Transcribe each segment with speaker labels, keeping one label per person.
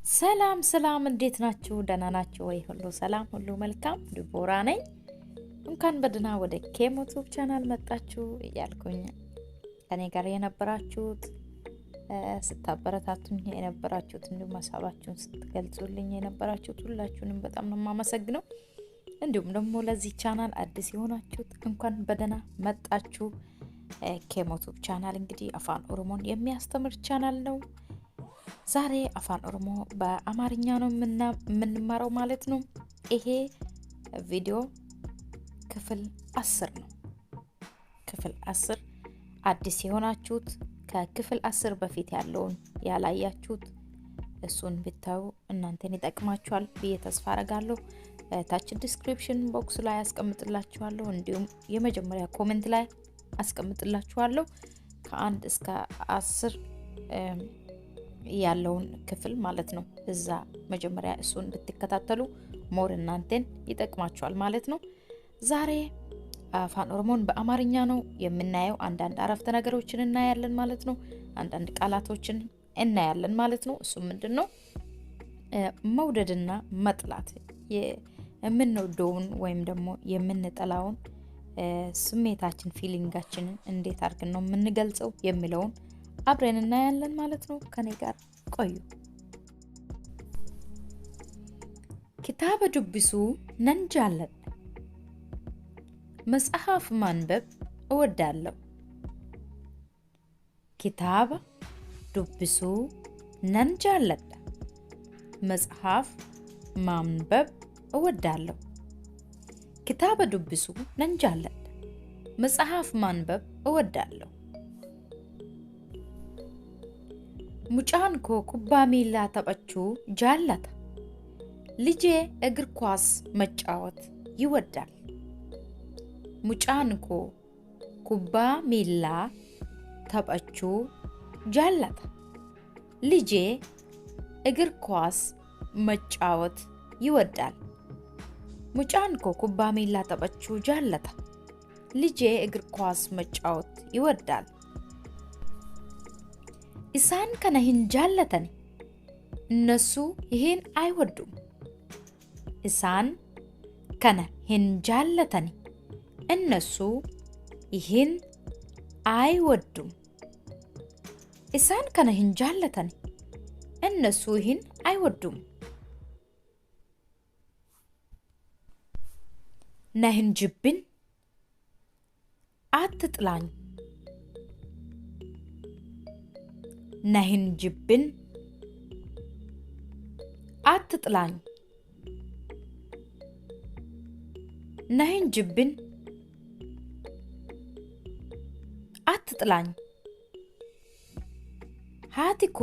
Speaker 1: ሰላም ሰላም እንዴት ናችሁ? ደህና ናችሁ ወይ? ሁሉ ሰላም፣ ሁሉ መልካም። ዲቦራ ነኝ። እንኳን በደህና ወደ ኬሞቱብ ቻናል መጣችሁ እያልኩኝ ከኔ ጋር የነበራችሁት ስታበረታቱኝ የነበራችሁት እንዲሁም ሀሳባችሁን ስትገልጹልኝ የነበራችሁት ሁላችሁንም በጣም ነው የማመሰግነው። እንዲሁም ደግሞ ለዚህ ቻናል አዲስ የሆናችሁት እንኳን በደህና መጣችሁ። ኬሞቱብ ቻናል እንግዲህ አፋን ኦሮሞን የሚያስተምር ቻናል ነው። ዛሬ አፋን ኦሮሞ በአማርኛ ነው የምንማረው ማለት ነው። ይሄ ቪዲዮ ክፍል 10 ነው። ክፍል 10 አዲስ የሆናችሁት ከክፍል 10 በፊት ያለውን ያላያችሁት እሱን ብታዩ እናንተን ይጠቅማችኋል ብዬ ተስፋ አረጋለሁ። ታች ዲስክሪፕሽን ቦክስ ላይ አስቀምጥላችኋለሁ፣ እንዲሁም የመጀመሪያ ኮሜንት ላይ አስቀምጥላችኋለሁ ከ1 እስከ 10 ያለውን ክፍል ማለት ነው። እዛ መጀመሪያ እሱን ብትከታተሉ ሞር እናንተን ይጠቅማችኋል ማለት ነው። ዛሬ አፋን ኦሮሞን በአማርኛ ነው የምናየው። አንዳንድ አረፍተ ነገሮችን እናያለን ማለት ነው። አንዳንድ ቃላቶችን እናያለን ማለት ነው። እሱ ምንድነው? መውደድና መጥላት፣ የምንወደውን ወይም ደግሞ የምንጠላውን ስሜታችን ፊሊንጋችንን እንዴት አድርገን ነው የምንገልጸው የሚለውን አብረን እናያለን ማለት ነው። ከኔ ጋር ቆዩ። ኪታበ ዱብሱ ነን ጃለደ። መጽሐፍ ማንበብ እወዳለሁ። ኪታበ ዱብሱ ነን ጃለደ። መጽሐፍ ማንበብ እወዳለሁ። ኪታበ ዱብሱ ነን ጃለደ። መጽሐፍ ማንበብ እወዳለሁ። ሙጫን ኮ ኩባ ሚላ ተበቹ ጃለታ። ልጄ እግር ኳስ መጫወት ይወዳል። ሙጫን ኮ ኩባ ሚላ ተበቹ ጃለታ። ልጄ እግር ኳስ መጫወት ይወዳል። ሙጫን ኮ ኩባ ሚላ ተበቹ ጃለታ። ልጄ እግር ኳስ መጫወት ይወዳል። ኢሳን ከነ ሂን ጃለተኒ። እነሱ ይሄን አይወዱም። ኢሳን ከነ ሂን ጃለተኒ። እነሱ ይሄን አይወዱም። ኢሳን ከነ ሂን ጃለተኒ። እነሱ ይሄን አይወዱም። ነህን ጅብን። አትጥላኝ። ነህን ጅብን። አትጥላኝ። ነህን ጅብን። አትጥላኝ። ሃቲኮ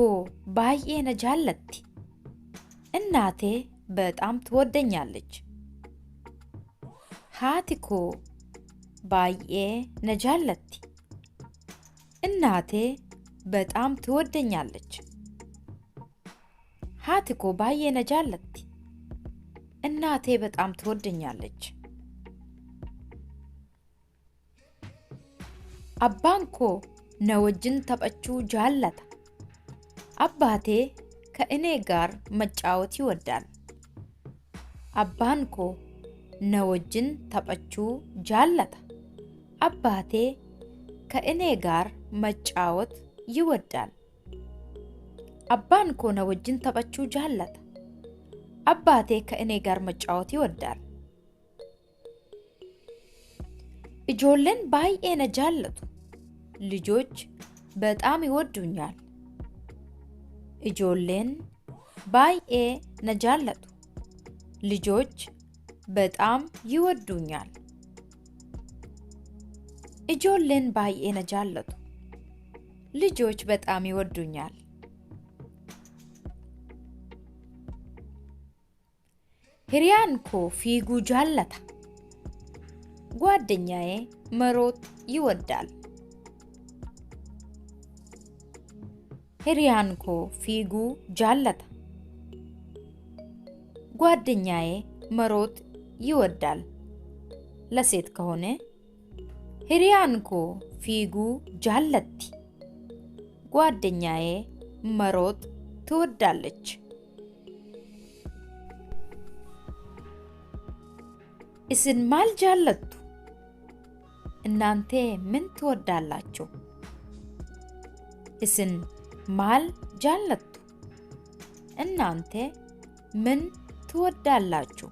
Speaker 1: ባዬ ነጃለቲ። እናቴ በጣም ትወደኛለች። ሃቲኮ ባዬ ነጃለቲ። እናቴ በጣም ትወደኛለች። ሃቲኮ ባዬ ነጃለቲ። እናቴ በጣም ትወደኛለች። አባንኮ ነወጅን ተበቹ ጃለታ። አባቴ ከእኔ ጋር መጫወት ይወዳል። አባንኮ ነወጅን ተበቹ ጃለታ። አባቴ ከእኔ ጋር መጫወት ይወዳል። አባንኮ ነወጅን ተበቹ ጃለታ። አባቴ ከእኔ ጋር መጫወት ይወዳል። እጆለን ባዬ ነጃለቱ። ልጆች በጣም ይወዱኛል። እጆለን ባዬ ነጃለቱ። ልጆች በጣም ይወዱኛል። እጆለን ባዬ ነጃለቱ። ልጆች በጣም ይወዱኛል። ሂሪያንኮ ፊጉ ጃለታ። ጓደኛዬ መሮጥ ይወዳል። ሂሪያንኮ ፊጉ ጃለታ። ጓደኛዬ መሮጥ ይወዳል። ለሴት ከሆነ ሂሪያንኮ ፊጉ ጃለቲ። ጓደኛዬ መሮጥ ትወዳለች። ኢስን ማል ጃለቱ እናንተ ምን ትወዳላችሁ? ኢስን ማል ጃለቱ እናንተ ምን ትወዳላችሁ?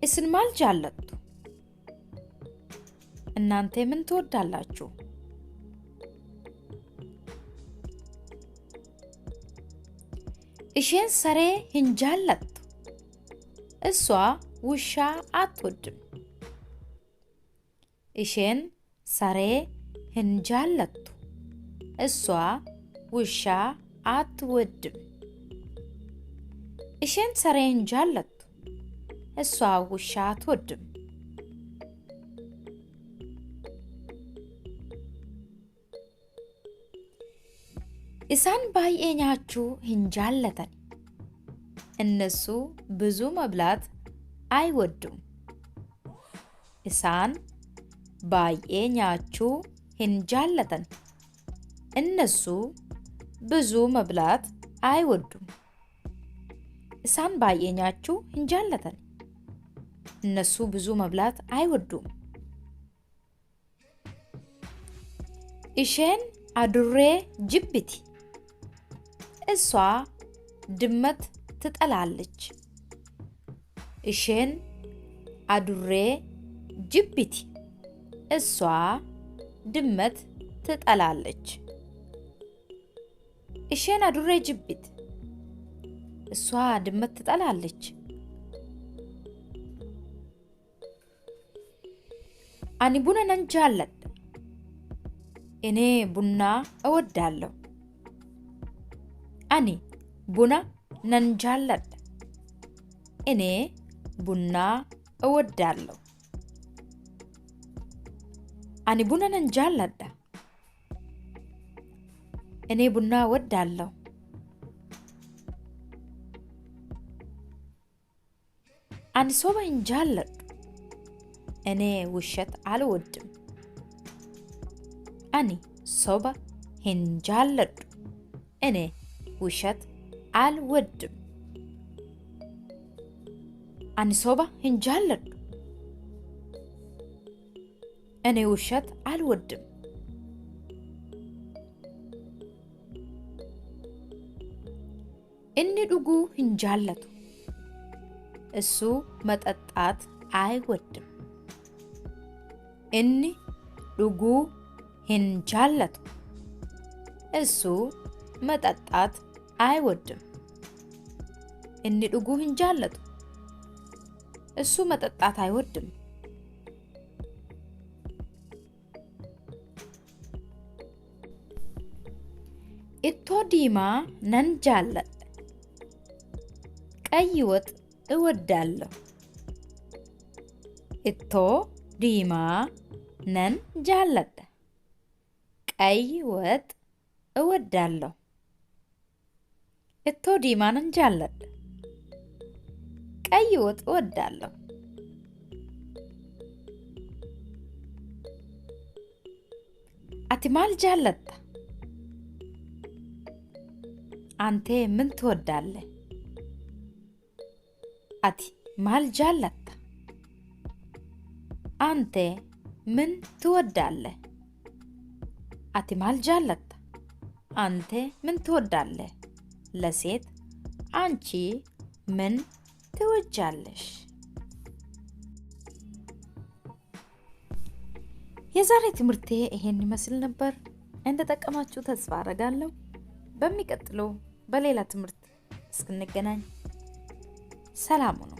Speaker 1: ኢስን ማል ጃለቱ እናንተ ምን ትወዳላችሁ? ኢሼን ሰሬ ሂንጃለቱ እሷ ውሻ አትወድም። ኢሼን ሰሬ ሂንጃለቱ እሷ ውሻ አትወድም። ኢሼን ሰሬ ሂንጃለቱ እሷ ውሻ አትወድም። ኢሳን ባይኤ ኛችሁ ሂንጃለተን እነሱ ብዙ መብላት አይወዱም። ኢሳን ባይኤ ኛችሁ ሂንጃለተን እነሱ ብዙ መብላት አይወዱም። ኢሳን ባይኤ ኛችሁ ሂንጃለተን እነሱ ብዙ መብላት አይወዱም። ኢሼን አዱሬ ጅብቲ እሷ ድመት ትጠላለች። ኢሼን አዱሬ ጅብቲ እሷ ድመት ትጠላለች። ኢሼን አዱሬ ጅብቲ እሷ ድመት ትጠላለች። አኒ ቡና ነንጃለድ እኔ ቡና እወዳለሁ። አኒ ቡና ነንጃለድ እኔ ቡና እወዳለሁ። አኒ ቡና ነንጃለድ እኔ ቡና እወዳለሁ። አኒ ሶባ ሂንጃለዱ እኔ ውሸት አልወድም። አኒ ሶባ ሂንጃለዱ እኔ ውሸት አልወድም። አኒ ሶባ ሂንጃለዱ እኔ ውሸት አልወድም። እኒ ዱጉ ሂንጃለቱ እሱ መጠጣት አይወድም። እኒ ዱጉ ሂንጃለቱ እሱ መጠጣት አይወድም። እኒ ዱጉ ሂንጃለቱ እሱ መጠጣት አይወድም። ኢቶ ዲማ ነንጃለድ ቀይ ወጥ እወዳለሁ። ኢቶ ዲማ ነንጃለድ ቀይ ወጥ እወዳለሁ። ኢቶ ዲማ ነንጃለድ ቀይ ወጥ እወዳለሁ። አቲ ማል ጃለታ አንተ ምን ትወዳለህ? አቲ ማል ጃለታ አንተ ምን ትወዳለህ? አቲ ማል ጃለታ አንተ ምን ትወዳለህ? ለሴት አንቺ ምን ትወጃለሽ? የዛሬ ትምህርቴ ይሄን ይመስል ነበር። እንደጠቀማችሁ ተስፋ አደርጋለሁ። በሚቀጥለው በሌላ ትምህርት እስክንገናኝ ሰላም ሁኑ።